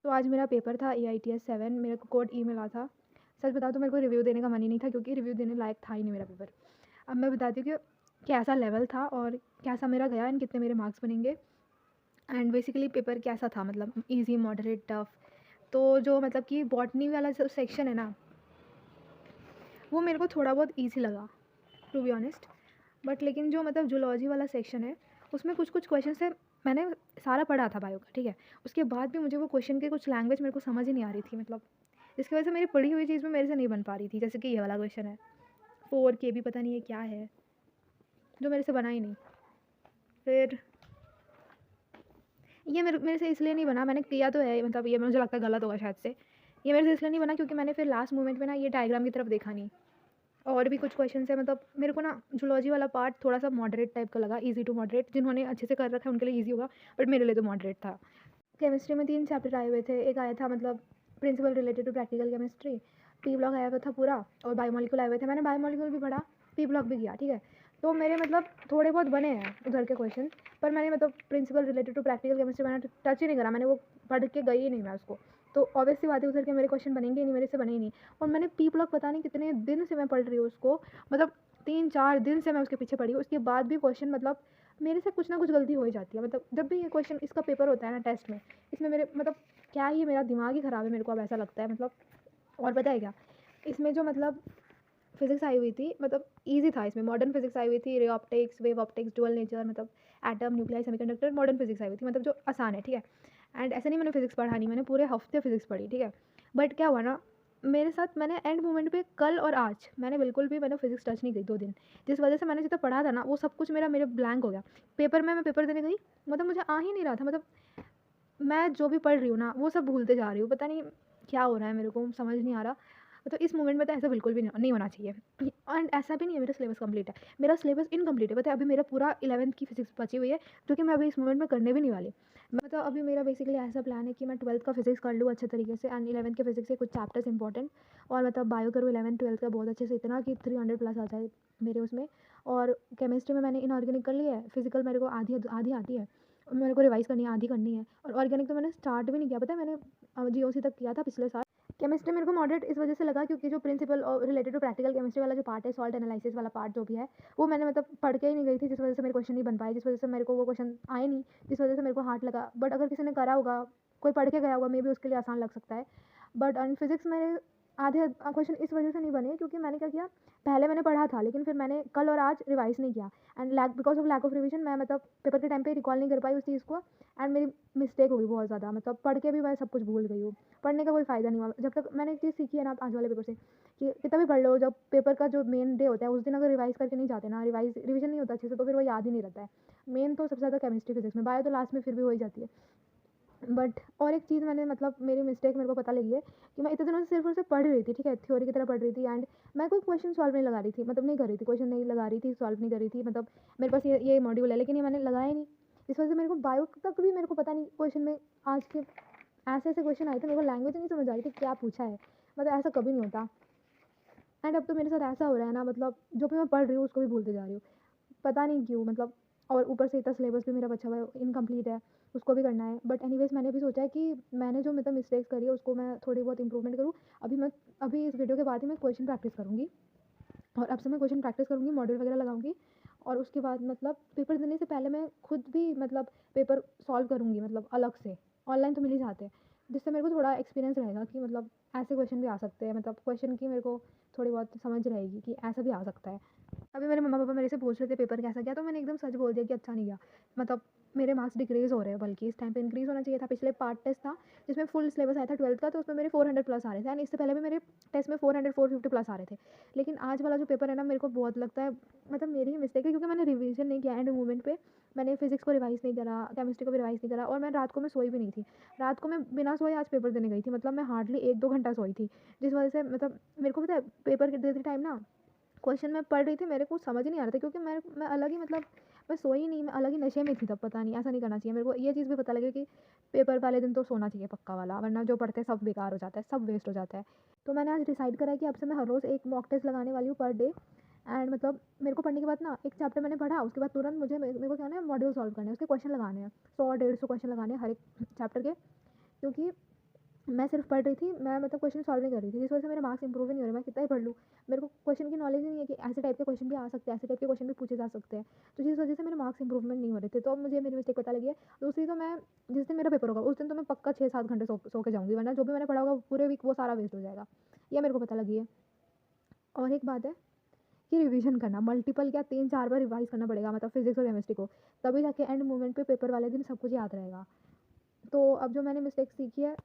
तो आज मेरा पेपर था AITS 7, मेरे को कोड ई मिला था। सच बताऊँ तो मेरे को रिव्यू देने का मन ही नहीं था क्योंकि रिव्यू देने लायक था ही नहीं मेरा पेपर। अब मैं बताती हूँ कि कैसा लेवल था और कैसा मेरा गया एंड कितने मेरे मार्क्स बनेंगे एंड बेसिकली पेपर कैसा था, मतलब ईज़ी, मॉडरेट, टफ़। तो जो मतलब कि बॉटनी वाला जो सेक्शन है ना, वो मेरे को थोड़ा बहुत ईज़ी लगा टू बी ऑनेस्ट। बट लेकिन जो मतलब जूलॉजी वाला सेक्शन है, उसमें कुछ क्वेश्चन है, मैंने सारा पढ़ा था बायो का, ठीक है। उसके बाद भी मुझे वो क्वेश्चन की कुछ लैंग्वेज मेरे को समझ ही नहीं आ रही थी, मतलब जिसकी वजह से मेरी पढ़ी हुई चीज़ में मेरे से नहीं बन पा रही थी। जैसे कि ये वाला क्वेश्चन है 4 KB, पता नहीं ये क्या है, जो मेरे से बना ही नहीं। फिर ये मेरे से इसलिए नहीं बना, मैंने किया तो है, मतलब ये मुझे लगता है गलत होगा शायद से। ये मेरे से इसलिए नहीं बना क्योंकि मैंने फिर लास्ट मोमेंट में ना ये डायग्राम की तरफ देखा नहीं। और भी कुछ क्वेश्चन है, मतलब मेरे को ना जूलॉजी वाला पार्ट थोड़ा सा मॉडरेट टाइप का लगा, ईजी टू मॉडरेट। जिन्होंने अच्छे से कर रखा है उनके लिए ईजी होगा, बट मेरे लिए तो मॉडरेट था। केमिस्ट्री में 3 चैप्टर आए हुए थे। एक आया था मतलब principle related to practical chemistry, P block आया हुआ था पूरा, और बायोमोलिक्यूल आए हुए थे। मैंने बायोमोलिक्यूल भी पढ़ा, पी ब्लॉक भी किया, ठीक है। तो मेरे मतलब थोड़े बहुत बने हैं उधर के क्वेश्चन, पर मैंने मतलब principle related to practical chemistry मैंने टच ही नहीं करा, मैंने वो पढ़ के गई ही नहीं मैं उसको। तो ऑब्वियस सी बात है उधर के मेरे क्वेश्चन बनेंगे ही नहीं, मेरे से बने ही नहीं। और मैंने पी ब्लॉक पता नहीं कितने दिन से मैं पढ़ रही हूँ उसको, मतलब 3-4 दिन से मैं उसके पीछे पड़ी हूँ। उसके बाद भी क्वेश्चन मतलब मेरे से कुछ ना कुछ गलती हो ही जाती है। मतलब जब भी ये क्वेश्चन इसका पेपर होता है ना टेस्ट में, इसमें मेरे मतलब क्या ही मेरा दिमाग ही ख़राब है, मेरे को अब ऐसा लगता है मतलब। और पता है क्या, इसमें जो मतलब फिज़िक्स आई हुई थी, मतलब ईज़ी था। इसमें मॉडर्न फिज़िक्स आई हुई थी, ray optics, wave optics, dual nature, मतलब atom, nuclear, semiconductor, modern physics आई हुई थी, मतलब जो आसान है, ठीक है। एंड ऐसे नहीं मैंने फिज़िक्स पढ़ा नहीं, मैंने पूरे हफ्ते फिज़िक्स पढ़ी, ठीक है। बट क्या हुआ ना, मेरे साथ मैंने एंड मोमेंट पे कल और आज मैंने बिल्कुल भी मैंने फिज़िक्स टच नहीं की 2 दिन। जिस वजह से मैंने जितना पढ़ा था ना वो सब कुछ मेरे ब्लैंक हो गया। पेपर में मैं पेपर देने गई, मतलब मुझे आ ही नहीं रहा था, मतलब मैं जो भी पढ़ रही हूँ ना वो सब भूलते जा रही हूँ, पता नहीं क्या हो रहा है, मेरे को समझ नहीं आ रहा। तो इस मोमेंट में तो ऐसा बिल्कुल भी नहीं होना चाहिए। एंड ऐसा भी नहीं है मेरा सिलेबस कंप्लीट है, मेरा सिलेबस इनकम्प्लीट है। पता है अभी मेरा पूरा 11th की फिजिक्स बची हुई है, जो कि मैं अभी इस मोमेंट में करने भी नहीं वाली। मतलब अभी मेरा बेसिकली ऐसा प्लान है कि मैं 12th का फिजिक्स कर लूँ अच्छे तरीके से, एंड 11th के फिजिक्स के कुछ चैप्टर्स इंपॉर्टेंट, और मतलब बायो करूँ 11th 12th का बहुत अच्छे से, इतना कि 300 प्लस आ जाए मेरे उसमें। और केमिस्ट्री में मैंने इनऑर्गेनिक कर लिया है, फिजिकल मेरे को आधी आधी आती है, मेरे को रिवाइज़ करनी है, आधी करनी है। और ऑर्गेनिक तो मैंने स्टार्ट भी नहीं किया, पता है मैंने GOC तक किया था पिछले साल। केमिस्ट्री मेरे को मॉडरेट इस वजह से लगा क्योंकि जो प्रिंसिपल और रिलेटेड टू प्रैक्टिकल केमिस्ट्री वाला जो पार्ट है, सॉल्ट एनालिसिस वाला पार्ट जो भी है, वो मैंने मतलब पढ़ के ही नहीं गई थी, जिस वजह से मेरे क्वेश्चन नहीं बन पाए, जिस वजह से मेरे को वो क्वेश्चन आए नहीं, जिस वजह से मेरे को हार्ड लगा। बट अगर किसी ने करा होगा, कोई पढ़ के गया होगा, मे बी उसके लिए आसान लग सकता है। बट फिजिक्स मेरे आधे क्वेश्चन इस वजह से नहीं बने क्योंकि मैंने क्या किया, पहले मैंने पढ़ा था लेकिन फिर मैंने कल और आज रिवाइज़ नहीं किया, and because of lack of revision मैं मतलब पेपर के टाइम पे रिकॉल नहीं कर पाई उस चीज़ को, एंड मेरी मिस्टेक हो गई बहुत ज़्यादा। मतलब पढ़ के भी मैं सब कुछ भूल गई हूँ, पढ़ने का कोई फ़ायदा नहीं हुआ। जब तक मैंने एक चीज़ सीखी है ना आज वाले पेपर से, कि कितना भी पढ़ लो, जब पेपर का जो मेन डे होता है उस दिन अगर रिवाइज़ करके नहीं जाते ना, रिविजन नहीं होता अच्छे से, तो फिर वो याद ही नहीं रहता है। मेन तो सबसे ज़्यादा केमिस्ट्री फिजिक्स में, बायो तो लास्ट में फिर भी हो ही जाती है। बट और एक चीज़ मैंने मतलब मेरी मिस्टेक मेरे को पता लगी है कि मैं इतने दिनों से सिर्फ और सिर्फ पढ़ रही थी, ठीक है, थ्योरी की तरह पढ़ रही थी, एंड मैं कोई क्वेश्चन सॉल्व नहीं लगा रही थी, मतलब नहीं कर रही थी, क्वेश्चन नहीं लगा रही थी, सॉल्व नहीं कर रही थी। मतलब मेरे पास ये मॉड्यूल है लेकिन ये मैंने लगाया ही नहीं। इस वजह से मेरे को बायो तक भी मेरे को पता नहीं क्वेश्चन में आज के ऐसे ऐसे क्वेश्चन आए थे, मेरे को लैंग्वेज नहीं समझ आ रही थी क्या पूछा है, मतलब ऐसा कभी नहीं होता। एंड अब तो मेरे साथ ऐसा हो रहा है ना, मतलब जो भी मैं पढ़ रही हूँ उसको भी भूलते जा रही हूँ, पता नहीं क्यों। मतलब और ऊपर से इतना सिलेबस भी मेरा बचा हुआ है, इनकम्प्लीट है, उसको भी करना है। बट एनीवेज़ मैंने भी सोचा है कि मैंने जो मतलब मिस्टेक्स करी है उसको मैं थोड़ी बहुत इंप्रूवमेंट करूँ। अभी इस वीडियो के बाद ही मैं क्वेश्चन प्रैक्टिस करूँगी, और अब से मैं क्वेश्चन प्रैक्टिस करूँगी, मॉडल वगैरह लगाऊँगी। और उसके बाद मतलब पेपर देने से पहले मैं खुद भी मतलब पेपर सॉल्व करूँगी, मतलब अलग से, ऑनलाइन तो मिल ही जाते हैं, जिससे मेरे को थोड़ा एक्सपीरियंस रहेगा कि मतलब ऐसे क्वेश्चन भी आ सकते हैं, मतलब क्वेश्चन की मेरे को थोड़ी बहुत समझ रहेगी कि ऐसा भी आ सकता है। अभी मेरे मम्मा पापा मेरे से पूछ रहे थे पेपर कैसा गया, तो मैंने एकदम सच बोल दिया कि अच्छा नहीं गया। मतलब मेरे मार्क्स डिक्रीज़ हो रहे हैं, बल्कि इस टाइम पे इंक्रीज़ होना चाहिए था। पिछले पार्ट टेस्ट था जिसमें फुल सिलेबस आया था 12th का, तो उसमें मेरे 400 प्लस आ रहे थे, एंड इससे पहले भी मेरे टेस्ट में 400 450 प्लस आ रहे थे। लेकिन आज वाला जो पेपर है ना, मेरे को बहुत लगता है मतलब मेरी ही मिस्टेक है क्योंकि मैंने रिवीजन नहीं किया एंड मूवमेंट पे। मैंने फिजिक्स को रिवाइज़ नहीं करा, केमिस्ट्री को भी रिवाइज़ नहीं करा, और मैं रात को मैं सोई भी नहीं थी। रात को मैं बिना सोए आज पेपर देने गई थी, मतलब मैं हार्डली 1-2 घंटा सोई थी। जिस वजह से मतलब मेरे को पता है पेपर के देते टाइम ना क्वेश्चन मैं पढ़ रही थी, मेरे को समझ ही नहीं आ रहा था क्योंकि मैं अलग ही मतलब मैं सोई नहीं, मैं अलग ही नशे में थी तब। पता नहीं, ऐसा नहीं करना चाहिए। मेरे को ये चीज़ भी पता लगी कि पेपर वाले दिन तो सोना चाहिए पक्का वाला, वरना जो पढ़ते हैं सब बेकार हो जाता है, सब वेस्ट हो जाता है। तो मैंने आज डिसाइड करा कि अब से मैं हर रोज़ एक मॉक टेस्ट लगाने वाली हूँ पर डे। एंड मतलब मेरे को पढ़ने के बाद ना एक चैप्टर मैंने पढ़ा, उसके बाद तुरंत मेरे को क्या है, मॉड्यूल सॉल्व करने हैं, उसके क्वेश्चन लगाने हैं, 100-150 क्वेश्चन लगाने हैं हर एक चैप्टर के। क्योंकि मैं सिर्फ पढ़ रही थी, मैं मतलब क्वेश्चन सॉल्व नहीं कर रही थी, जिस वजह से मेरे मार्क्स इंप्रूव ही नहीं हो रहे। मैं कितना ही पढ़ लूँ, मेरे को क्वेश्चन की नॉलेज ही नहीं है कि ऐसे टाइप के क्वेश्चन भी आ सकते हैं, ऐसे टाइप के क्वेश्चन भी पूछे जा सकते हैं। तो जिस वजह से मेरे मार्क्स इंप्रूवमेंट नहीं हो रहे थे, तो अब मुझे मेरी मिस्टेक पता लगी है। दूसरी तो मैं जिस दिन मेरा पेपर होगा उस दिन तो मैं पक्का 6-7 घंटे सो के जाऊँगी, वरना जो भी मैंने पढ़ा होगा पूरे वीक वो सारा वेस्ट हो जाएगा। ये मेरे को पता लगी है। और एक बात है कि रिवीजन करना, मल्टीपल क्या 3-4 बार रिवाइज़ करना पड़ेगा, मतलब फिज़िक्स और केमिस्ट्री को, तभी जाके एंड मोमेंट पे पेपर वाले दिन सब कुछ याद रहेगा। तो अब जो मैंने मिस्टेक सीखी है,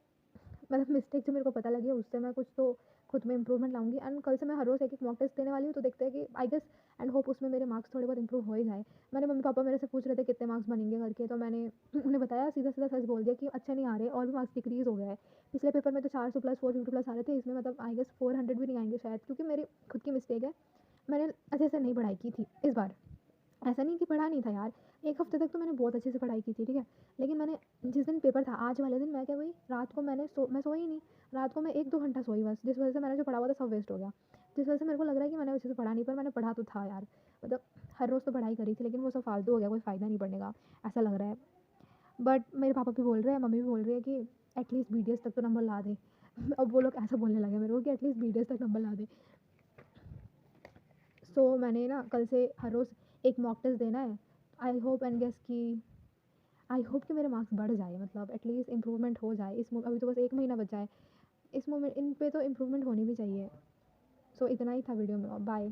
मतलब मिस्टेक जो मेरे को पता लगी है, उससे मैं कुछ तो खुद में इंप्रूवमेंट लाऊँगी। एंड कल से मैं हर रोज़ एक-एक मॉक टेस्ट देने वाली हूँ, तो देखते हैं कि आई गेस एंड होप उसमें मेरे मार्क्स थोड़े बहुत इंप्रूव हो ही जाए। मैंने मम्मी-पापा मेरे से पूछ रहे थे कितने मार्क्स बनेंगे करके, तो मैंने उन्हें बताया, सीधा-सीधा सच बोल दिया कि अच्छे नहीं आ रहे और भी मार्क्स डिक्रीज़ हो गया है। पिछले पेपर में तो 400 प्लस 450 प्लस आ रहे थे, इसमें मतलब आई गेस 400 भी नहीं आएँगे शायद, क्योंकि मेरी खुद की मिस्टेक है। मैंने अच्छे से नहीं पढ़ाई की थी इस बार। ऐसा नहीं कि पढ़ा नहीं था यार, 1 हफ्ते तक तो मैंने बहुत अच्छे से पढ़ाई की थी, ठीक है? लेकिन मैंने जिस दिन पेपर था, आज वाले दिन मैं क्या हुई, रात को मैं सोई नहीं, रात को मैं 1-2 घंटा सोई बस, जिस वजह से मैंने जो पढ़ा हुआ था सब वेस्ट हो गया। जिस वजह से मेरे को लग रहा है कि मैंने अच्छे से पढ़ा नहीं, पर मैंने पढ़ा तो था यार। मतलब हर रोज़ तो पढ़ाई करी थी, लेकिन वो सब फालतू हो गया, कोई फ़ायदा नहीं पढ़ने का, ऐसा लग रहा है। बट मेरे पापा भी बोल रहे हैं, मम्मी भी बोल रही है कि एटलीस्ट बीडीएस तक तो नंबर ला दे। अब वो लोग ऐसा बोलने लगे मेरे को कि एटलीस्ट बीडीएस तक नंबर ला दे। सो मैंने ना कल से हर रोज़ एक मॉक टेस्ट देना है। आई होप एंड गेस कि आई होप कि मेरे मार्क्स बढ़ जाए, मतलब एटलीस्ट इम्प्रूवमेंट हो जाए। अभी तो बस 1 महीना बचा है, इस मोमेंट इन पे तो इम्प्रूवमेंट होनी भी चाहिए। सो इतना ही था वीडियो में, बाय।